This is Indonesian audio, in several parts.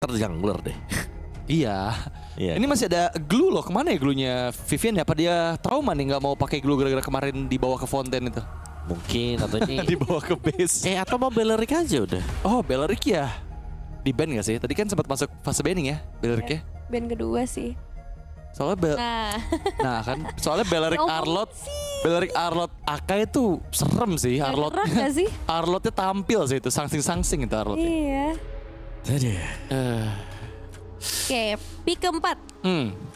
terjangler deh. Iya. Iya. Ini masih ada glue loh. Kemana ya glue-nya Vivian ya? Apa dia trauma nih nggak mau pakai glue gara-gara kemarin dibawa ke Fontaine itu? Mungkin atau ini Dibawa ke base. atau mau Beleric aja udah. Oh, Beleric ya? Di ban gak sih? Tadi kan sempat masuk fase banning ya, Beleric ya? Band kedua sih. Soalnya Nah, kan soalnya Beleric Ngomong Beleric Arlott Aka itu serem sih. gerak gak sih? Arlottnya tampil sih itu, sangsing-sangsing itu Arlottnya. Iya. Tadi. Oke, pick keempat.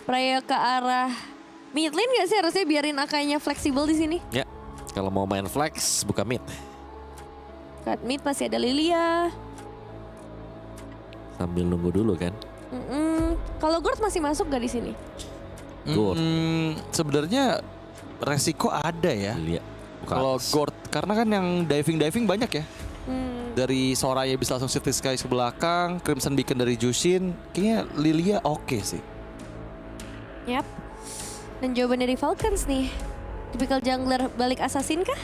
Raya ke arah mid lane gak sih? Harusnya biarin Akanya fleksibel di sini. Ya, kalau mau main flex buka mid. Cut mid masih ada Lilia. Sambil nunggu dulu kan. Kalau Gord masih masuk gak di sini? Gord. Sebenarnya resiko ada ya. Lilia. Buka Kalau atas. Gord, karena kan yang diving banyak ya. Dari Soraya bisa langsung City Skies ke belakang, Crimson Beacon dari Jushin, kayaknya Lilia oke sih. Yap. Dan jawaban dari Falcons nih. Typical jungler balik assassin kah?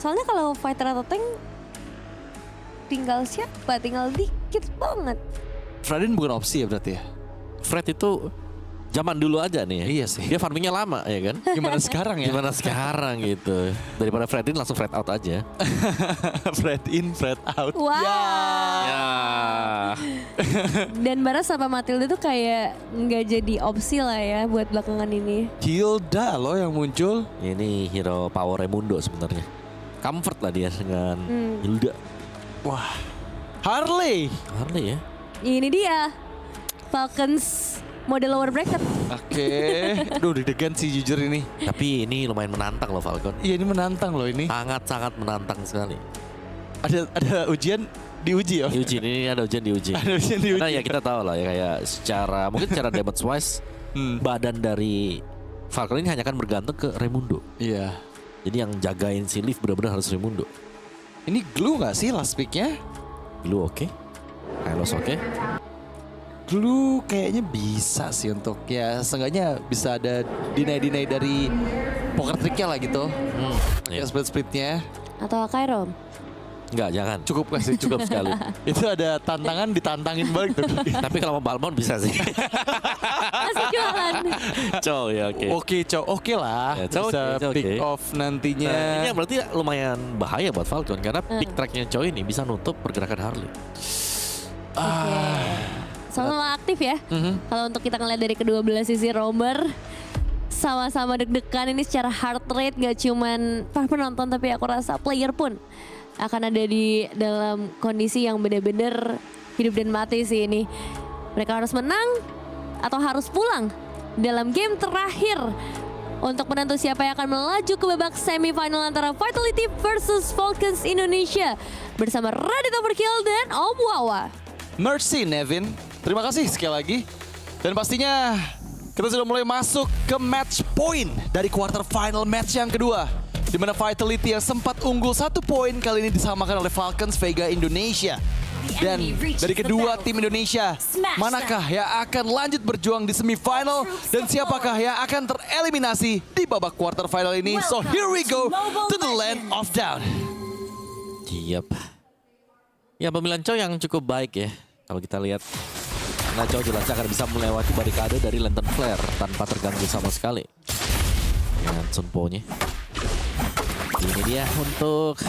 Soalnya kalau fighter atau tank tinggal siapa? Tinggal dikit banget. Fredin bukan opsi ya berarti ya? Fred itu zaman dulu aja nih ya. Iya sih. Dia farmingnya lama ya kan. Gimana sekarang ya? Gimana sekarang gitu. Daripada Fredin langsung Fred out aja. Fred in, Fred out. Wow. Ya. Dan Baras sama Matilda tuh kayak nggak jadi opsi lah ya buat belakangan ini. Hilda loh yang muncul. Ini hero power Raimundo sebenarnya. Comfort lah dia dengan Hilda. Wah. Harley. Harley ya. Ini dia Falcons mode lower bracket. Oke. Duh deg-degan sih jujur ini. Tapi ini lumayan menantang loh Falcon. Iya ini menantang loh ini. Sangat-sangat menantang sekali. Ada ujian diuji ya? Diuji, ini ada ujian diuji. Ada ujian diuji. Karena ya kita tahu lah ya kayak mungkin secara damage wise badan dari Falcon ini hanya akan bergantung ke Raimundo. Iya. Jadi yang jagain si Leaf benar-benar harus Raimundo. Ini glue gak sih last pick-nya? Blue oke. Hylos oke. Glue kayaknya bisa sih untuk ya seenggaknya bisa ada deny dari poker trick-nya lah gitu. Ya split-splitnya. Atau Kairom. Enggak, jangan. Cukup gak sih? Cukup sekali. Itu ada tantangan ditantangin balik tuh. Tapi kalau mau Balmond bisa sih. Masih jualan. Cow ya oke. Oke Cok, oke lah. Ya, Cok, Bisa oke, pick oke. off nantinya. Nah, ini yang berarti lumayan bahaya buat Falcon karena pick tracknya Cow ini bisa nutup pergerakan Harley. Sama-sama aktif ya. Kalau untuk kita ngeliat dari kedua belah sisi roamer, sama-sama deg-degan ini secara heart rate, gak cuman para penonton tapi aku rasa player pun akan ada di dalam kondisi yang benar-benar hidup dan mati sih ini. Mereka harus menang atau harus pulang dalam game terakhir untuk menentu siapa yang akan melaju ke babak semifinal antara Vitality versus Falcons Indonesia bersama Radit Overkill dan Om Wawa. Mercy Nevin, terima kasih sekali lagi. Dan pastinya kita sudah mulai masuk ke match point dari quarter final match yang kedua. Di mana Vitality yang sempat unggul 1 poin kali ini disamakan oleh Falcons Vega Indonesia. Dan dari kedua tim Indonesia, manakah yang akan lanjut berjuang di semifinal dan siapakah yang akan tereliminasi di babak quarter final ini? So here we go to the land of down. Yap. Ya pemilihan Cow yang cukup baik ya. Kalau kita lihat. Karena Cow jelas akan bisa melewati barikade dari Lantern Flare tanpa terganggu sama sekali. Dengan Sunpo-nya. Ini dia untuk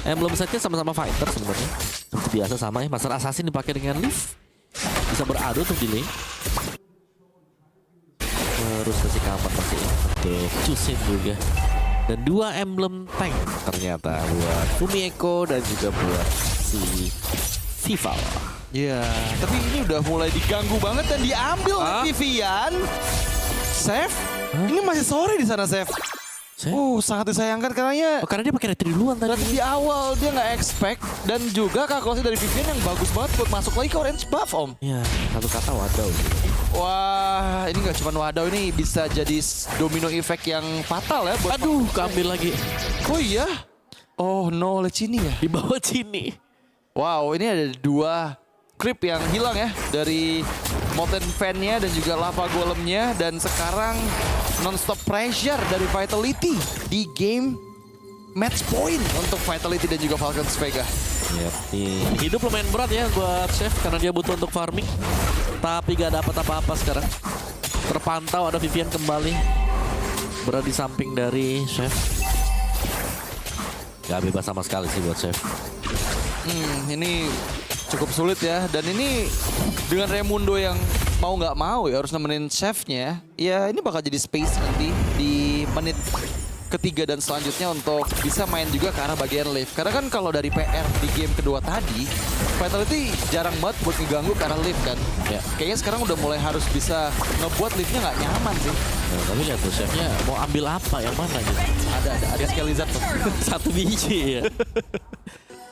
emblem setnya sama-sama fighter sebenarnya. Seperti biasa sama ya. Master Assassin dipakai dengan Leaf. Bisa beradu untuk di lane. Terus kasih cover pasti untuk Jushin juga. Dan 2 emblem tank ternyata buat Fumieko dan juga buat si Vival. Ya, tapi ini udah mulai diganggu banget dan diambil oleh Vivian. Save? Ini masih sore di sana, Save. Sangat disayangkan karena karena dia pakai retri duluan tadi. di awal dia nggak expect dan juga kalkulasi dari Vivian yang bagus banget buat masuk lagi ke orange buff, Om. Ya, satu kata wadaw. Wah, ini nggak cuma wadaw, ini bisa jadi domino effect yang fatal ya buat. Aduh, keambil lagi. Oh iya? Oh no, oleh Cini ya? Di bawah sini. Wow, ini ada 2 creep yang hilang ya dari Molten Fan-nya dan juga Lava Golem-nya. Dan sekarang non-stop pressure dari Vitality di game match point untuk Vitality dan juga Falcons Vega. Yep. Hidup lumayan berat ya buat Chef karena dia butuh untuk farming. Tapi gak dapat apa-apa sekarang. Terpantau ada Vivian kembali berada di samping dari Chef. Gak bebas sama sekali sih buat Chef. Ini cukup sulit ya. Dan ini dengan Raimundo yang mau nggak mau ya harus nemenin Chefnya. Ya ini bakal jadi space nanti di menit ketiga dan selanjutnya untuk bisa main juga ke arah bagian lift. Karena kan kalau dari PR di game kedua tadi, Vitality jarang banget buat ngeganggu ke arah lift kan. Ya, kayaknya sekarang udah mulai harus bisa ngebuat liftnya nggak nyaman sih. Nah, tapi lihat tuh Chefnya mau ambil apa yang mana gitu. Ada Skelizard tuh. 1 biji ya.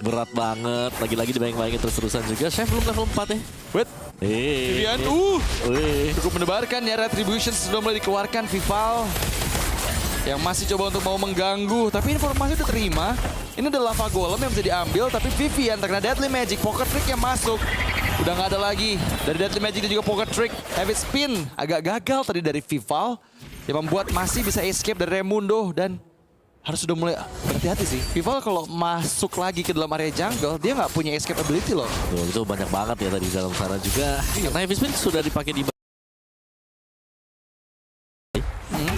Berat banget. Lagi-lagi dibayang-bayangin terus-terusan juga. Chef belum level 4 ya. Wait. Vivian, cukup mendebarkan ya. Retribution sudah mulai dikeluarkan. Vival yang masih coba untuk mau mengganggu. Tapi informasi udah terima. Ini adalah lava golem yang bisa diambil. Tapi Vivian terkena Deadly Magic. Poker Trick yang masuk. Udah nggak ada lagi. Dari Deadly Magic dan juga Poker Trick. Heavy Spin agak gagal tadi dari Vival. Yang membuat masih bisa escape dari Raimundo. Dan harus sudah mulai berhati-hati sih. Vival kalau masuk lagi ke dalam area jungle, dia nggak punya escape ability loh. Tuh, itu banyak banget ya tadi di dalam sana juga. Karena Heavy Spin sudah dipakai di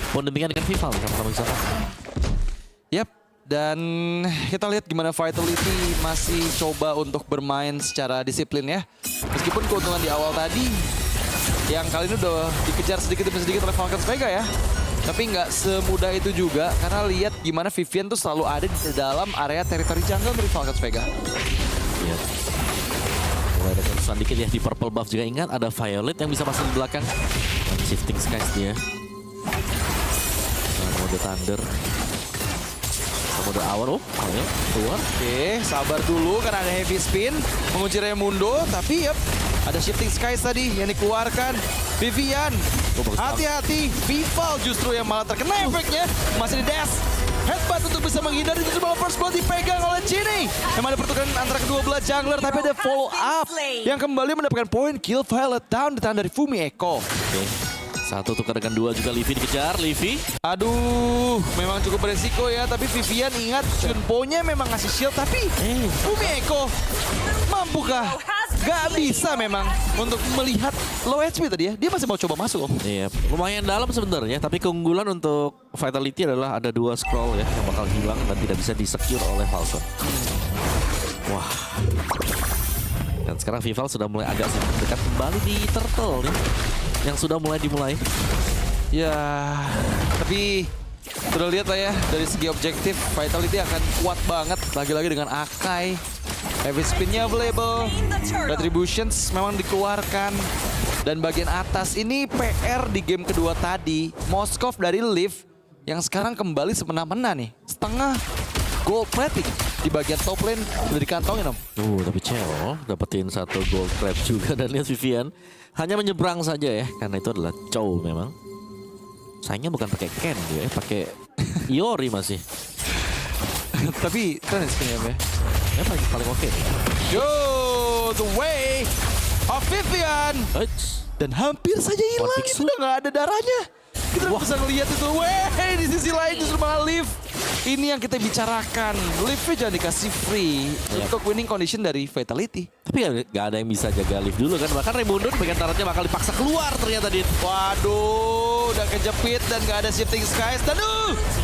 pun demikian dengan Vival sama-sama di sana. Yap, dan kita lihat gimana Vitality masih coba untuk bermain secara disiplin ya. Meskipun keuntungan di awal tadi, yang kali ini udah dikejar sedikit demi sedikit oleh Falcons Vega ya. Tapi nggak semudah itu juga, karena lihat gimana Vivian tuh selalu ada di dalam area teritori jungle dari Falcons Vega. Iya. Mulai ada kesusahan dikit ya di purple buff juga. Ingat ada Violet yang bisa masuk di belakang. Dan shifting skies dia. Mode Thunder. Mode Hour, ya, keluar. Oke, sabar dulu karena ada heavy spin mengunci Raimundo, tapi yep, ada shifting skies tadi yang dikeluarkan. Vivian, hati-hati, Vival justru yang malah terkena efeknya. Masih di dash, headbutt untuk bisa menghindari, justru malah first blood dipegang oleh Genie. Memang ada pertukaran antara kedua belah jungler, tapi ada follow up yang kembali mendapatkan poin kill. Violet down di tangan dari Fumi Echo. Oke. Satu tukar dengan 2 juga Livi dikejar. Livi. Aduh, memang cukup beresiko ya. Tapi Vivian ingat, Chunpo-nya memang ngasih shield. Tapi Fumi Echo mampukah? Gak bisa memang untuk melihat low HP tadi ya. Dia masih mau coba masuk. Iya, lumayan dalam sebenarnya. Tapi keunggulan untuk Vitality adalah ada 2 scroll ya yang bakal hilang dan tidak bisa di-secure oleh Falcon. Wah. Dan sekarang Vival sudah mulai agak sedikit dekat kembali di Turtle nih. Yang sudah mulai dimulai. Ya, tapi sudah lihat lah ya dari segi objektif Vitality akan kuat banget lagi-lagi dengan Akai. Heavy spin-nya available. Retributions memang dikeluarkan. Dan bagian atas ini PR di game kedua tadi. Moskov dari Liv yang sekarang kembali semena-mena nih. Setengah gold plating di bagian top lane udah dikantongin om. Tapi Cheo dapetin 1 gold trap juga. Dan lihat Vivian hanya menyeberang saja ya, karena itu adalah Chow memang. Sayangnya bukan pakai Ken dia, pakai Iori masih. Tapi keren skinnya ya. Ya paling oke. Yo, the way of Vivian. Dan hampir saja hilang, itu udah gak ada darahnya. Kita bisa ngeliat itu, weh, di sisi lain justru malah Liv. Ini yang kita bicarakan, Liv-nya jangan dikasih free untuk winning condition dari Vitality. Tapi gak ada yang bisa jaga Liv dulu kan. Bahkan Raimundo di bagian tarotnya bakal dipaksa keluar ternyata Dit. Waduh, udah kejepit dan gak ada shifting skies. Dan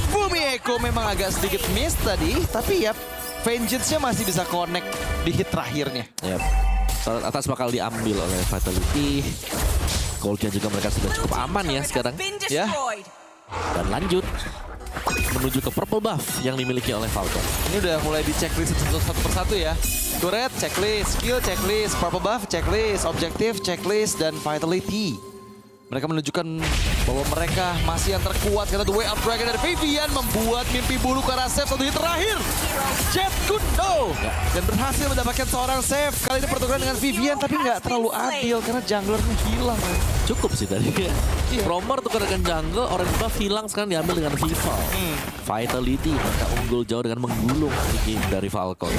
Fumi Echo memang agak sedikit miss tadi. Tapi ya, Vengeance-nya masih bisa connect di hit terakhirnya. Yep. Tarot atas bakal diambil oleh Vitality. Goldnya juga mereka sudah cukup aman ya sekarang. Ya. Dan lanjut menuju ke purple buff yang dimiliki oleh Falcon. Ini udah mulai di checklist satu persatu ya. Turret, checklist, skill, checklist, purple buff, checklist, objektif, checklist, dan Vitality. Mereka menunjukkan bahwa mereka masih yang terkuat karena The Way of Dragon dari Vivian membuat mimpi buruk ke arah save 1 hit terakhir. Jet Kundo dan berhasil mendapatkan seorang save. Kali ini pertukaran dengan Vivian tapi nggak terlalu adil karena junglernya hilang. Cukup sih tadi ya. Romer tukar dengan jungle, orange buff hilang sekarang diambil dengan Vival. Vitality mereka unggul jauh dengan menggulung di game dari Falcon.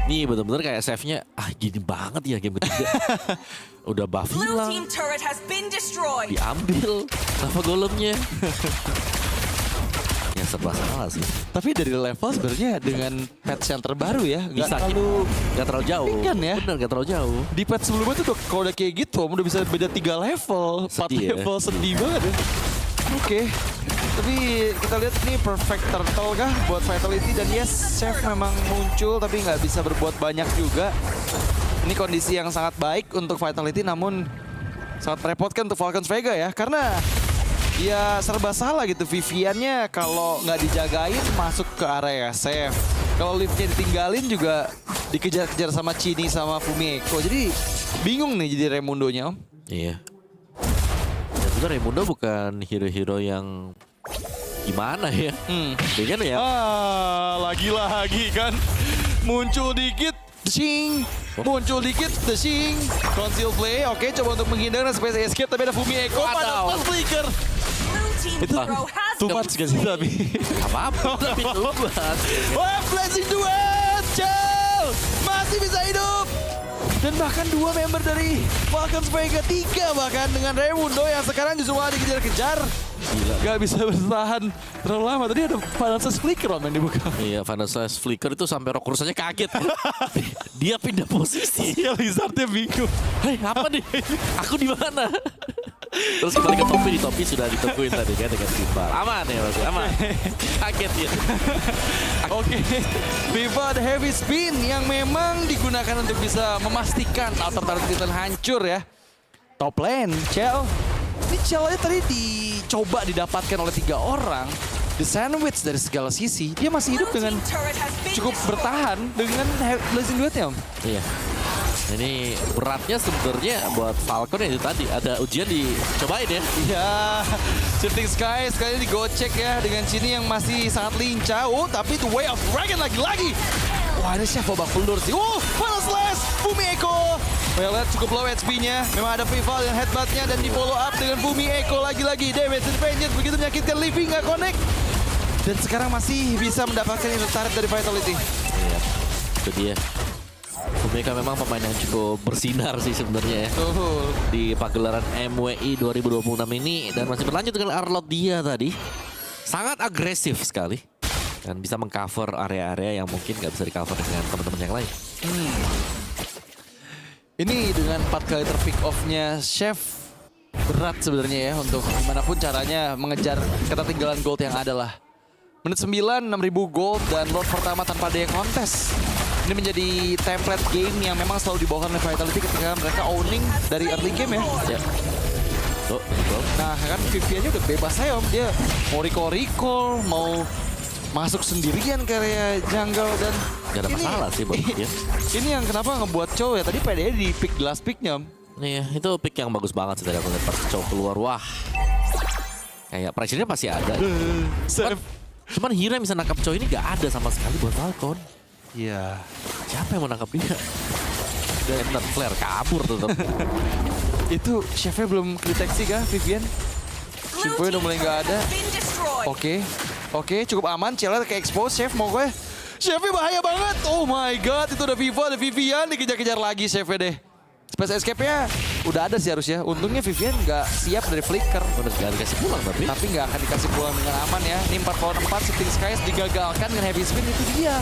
Nih bener-bener kayak save-nya, gini banget ya game ketiga. Udah buff hilang, diambil lava golemnya. Ya serba salah sih. Tapi dari level sebenarnya dengan patch yang terbaru ya, nggak Bisa nggak terlalu jauh. Kan ya? Bener nggak terlalu jauh. Di patch sebelumnya tuh kalau udah kayak gitu, udah bisa beda 3 level, 4 Sedih ya. level, sedih banget ya. Oke. Tapi kita lihat ini perfect turtle kah buat Vitality, dan yes, Chef memang muncul tapi nggak bisa berbuat banyak juga. Ini kondisi yang sangat baik untuk Vitality, namun sangat merepotkan untuk Falcons Vega ya, karena ya serba salah gitu. Viviannya kalau nggak dijagain masuk ke area safe. Kalau liftnya ditinggalin juga dikejar-kejar sama Chini sama Fumieko. Jadi bingung nih jadi Raimundonya, Om. Iya. Dan juga Raimundo bukan hero-hero yang gimana ya. Dia kan ya. Lagi-lagi kan. Muncul dikit, deshing. Muncul dikit, deshing. Conceal play, oke, coba untuk menghindar dan space escape. Tapi ada Fumieko pada Wadaw. plus flicker. Itu too much gak sih tapi? Apa-apa tapi luas. Wah, blazing duet, Cel masih bisa hidup. Dan bahkan 2 member dari Falcons Vega, 3 bahkan dengan Raimundo yang sekarang justru malah dikejar-kejar. Gila. Gak bisa bertahan terlalu lama. Tadi ada Vanessa Flicker Om yang dibuka. Iya, Vanessa Flicker itu sampai Rockrush aja kaget. Dia pindah posisi. Iya, Lizardnya bingung. Hei, apa nih? Aku di mana? Terus kembali ke topi, di topi sudah ditemuin tadi kan dengan timbal. Aman ya Mas, aman. Kaget ya. Oke, Viva ada heavy spin yang memang digunakan untuk bisa memastikan alternatif Titan hancur ya. Top lane, Cel. Ini Cel aja tadi dicoba didapatkan oleh 3 orang. The sandwich dari segala sisi. Dia masih hidup dengan cukup bertahan dengan blazing duetnya, Om. Iya. Ini beratnya sebenarnya buat Falcon ya itu tadi. Ada ujian dicobain ya. Iya, Shifting Sky sekali ini digocek ya dengan Chini yang masih sangat lincah. Oh, tapi itu Way of Dragon lagi-lagi. Wah, ini Chef babak belur sih. Final slash, Fumieko. Well, cukup low HP-nya. Memang ada Vival yang headbutt-nya dan di follow up dengan Fumieko lagi-lagi. Damage and Vengeance begitu menyakitkan. Living nggak connect. Dan sekarang masih bisa mendapatkan internet dari Vitality. Iya. Itu dia. Fumieko memang pemain yang cukup bersinar sih sebenarnya ya. Di pagelaran MWI 2026 ini, dan masih berlanjut dengan Arlot dia tadi. Sangat agresif sekali. Dan bisa mengcover area-area yang mungkin nggak bisa di-cover dengan teman-teman yang lain. Ini dengan 4 kali terpick off-nya Chef, berat sebenarnya ya untuk gimana pun caranya mengejar ketertinggalan gold yang ada lah. Menit 9, 6.000 gold dan Lord pertama tanpa ada yang kontes. Ini menjadi template game yang memang selalu dibawakan oleh Vitality ketika mereka owning dari early game ya. Tuh, betul. Nah kan Viviannya udah bebas aja Om. Dia mau recall, mau masuk sendirian ke area jungle dan Gak ada masalah sih buat dia. Ini yang kenapa ngebuat Chow ya, tadi PDA di pick the last picknya Om. Iya, itu pick yang bagus banget sih tadi aku lihat pas Chow keluar. Wah, kayak pressure-nya pasti ada. Cuman hero yang bisa nangkap Chow ini gak ada sama sekali buat Falcon. Iya. Siapa yang mau nangkap dia? Dan flare kabur tetap. Itu Chefnya belum deteksi kah Vivian? Simponya udah mulai nggak ada. Oke, cukup aman. Cela ke expose Chef mau gue. Chefnya bahaya banget. Oh my god, itu udah Viva, ada Vivian dikejar-kejar lagi Chefnya deh. Space escape-nya udah ada sih harusnya. Untungnya Vivian nggak siap dari flicker. Udah gak dikasih pulang tapi. Tapi nggak akan dikasih pulang dengan aman ya. Ini 4 lawan 4, Shifting Skies digagalkan dengan heavy spin, itu dia.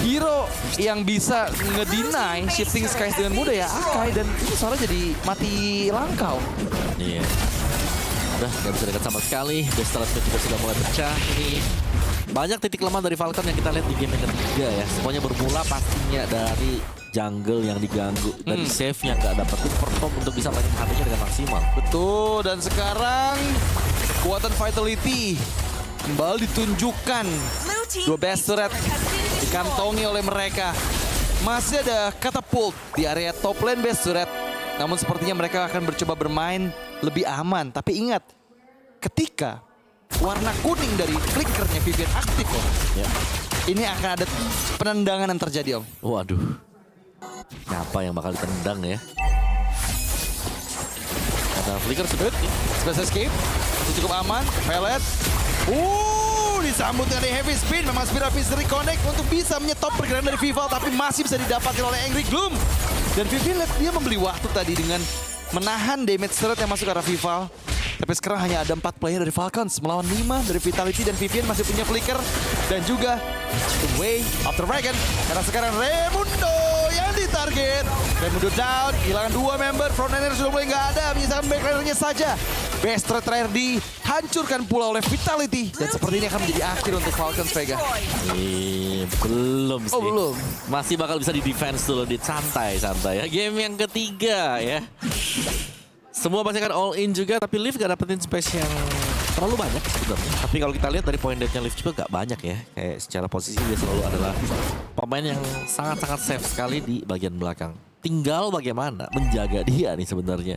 Hero yang bisa ngedeny Shifting Skies dengan mudah ya Akai, dan ini soalnya jadi mati langkau. Iya. Udah gak bisa dekat sama sekali. Destroyer juga sudah mulai pecah. Ini banyak titik lemah dari Falcon yang kita lihat di game yang ketiga ya. Semuanya bermula pastinya dari jungle yang diganggu, dari save yang gak dapat perform untuk bisa mainin HP-nya dengan maksimal. Betul, dan sekarang kekuatan Vitality kembali ditunjukkan. 2 best turret dikantongi oleh mereka. Masih ada catapult di area top lane best turret. Namun sepertinya mereka akan bercoba bermain lebih aman. Tapi ingat, ketika warna kuning dari flickernya Vivian aktif Om, Ya. ini akan ada penendangan yang terjadi Om. Waduh. Siapa yang bakal ditendang ya? Ada flicker sedut. Space escape, itu cukup aman. Pelet. Disambut dengan heavy spin. Memang Spirit Fist reconnect untuk bisa menyetop pergerakan dari Vival, tapi masih bisa didapatkan oleh Angry Gloom. Dan Vivian lihat dia membeli waktu tadi dengan menahan damage turret yang masuk ke arah Vival. Tapi sekarang hanya ada 4 player dari Falcons melawan 5 dari Vitality, dan Vivian masih punya flicker dan juga The Way of the Dragon. Karena sekarang Raimundo yang ditarget. Raimundo down, kehilangan 2 member. Frontliner sudah mulai nggak ada, menyisakan backlinernya saja. Best threat terakhir dihancurkan pula oleh Vitality. Dan seperti ini akan menjadi akhir untuk Falcons Vega. Belum sih. Oh, belum. Masih bakal bisa di defense dulu, di santai-santai ya. Game yang ketiga ya. Semua pasti akan all in juga, tapi Liv gak dapetin space yang terlalu banyak sebenarnya. Tapi kalau kita lihat dari point dead-nya Liv juga gak banyak ya. Kayak secara posisi dia selalu adalah pemain yang sangat-sangat safe sekali di bagian belakang. Tinggal bagaimana menjaga dia nih sebenarnya.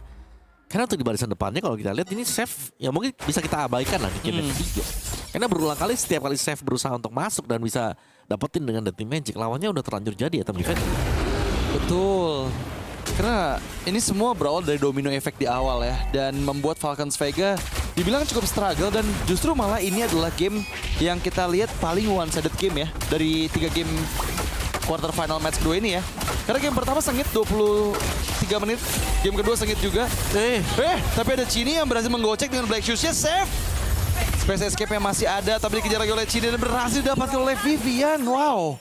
Karena untuk di barisan depannya kalau kita lihat ini safe, ya mungkin bisa kita abaikan lah di game yang ketiga. Karena berulang kali setiap kali safe berusaha untuk masuk dan bisa dapetin dengan Dirty Magic, lawannya udah terlanjur jadi ya teman defense. Betul. Karena ini semua berawal dari domino efek di awal ya. Dan membuat Falcons Vega dibilang cukup struggle. Dan justru malah ini adalah game yang kita lihat paling one-sided game ya. Dari 3 game quarter final match kedua ini ya. Karena game pertama sengit 23 menit. Game kedua sengit juga. Tapi ada Chini yang berhasil menggocek dengan Black Shoes-nya. Save. Space escape-nya masih ada. Tapi dikejar lagi oleh Chini dan berhasil didapatkan oleh Vivian. Wow.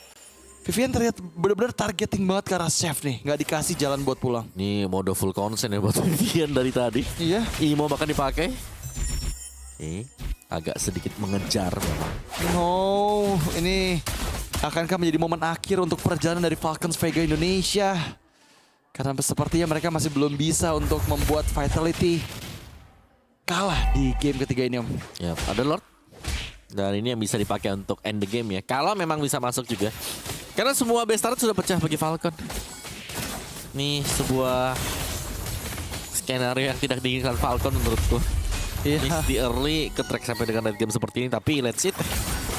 Vivian terlihat benar-benar targeting banget ke arah chef nih. Nggak dikasih jalan buat pulang. Ini mode full consent ya buat Vivian dari tadi. Iya. Imo bahkan dipakai. Agak sedikit mengejar memang. No, ini akankah menjadi momen akhir untuk perjalanan dari Falcons Vega Indonesia? Karena sepertinya mereka masih belum bisa untuk membuat Vitality kalah di game ketiga ini, Om. Ya, ada Lord. Dan ini yang bisa dipakai untuk end the game ya. Kalau memang bisa masuk juga. Karena semua base turret sudah pecah bagi Falcon. Ini sebuah skenario yang tidak diinginkan Falcon menurutku. Miss di early ke track sampai dengan late game seperti ini. Tapi let's see.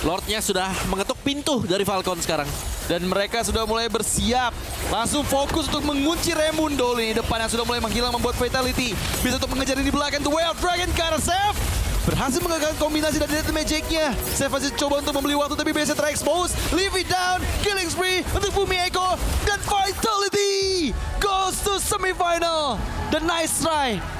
Lordnya sudah mengetuk pintu dari Falcon sekarang. Dan mereka sudah mulai bersiap. Langsung fokus untuk mengunci Raimundo lini depan yang sudah mulai menghilang, membuat Vitality bisa untuk mengejar di belakang. The Way of Dragon ke arah Seth. Berhasil mengagalkan kombinasi dari Dirty Magic-nya. Seth masih coba untuk membeli waktu tapi biasanya terexpose. Leave it down. Killing spree untuk Bumi Eko. Dan Vitality goes to semifinal. The nice try untuk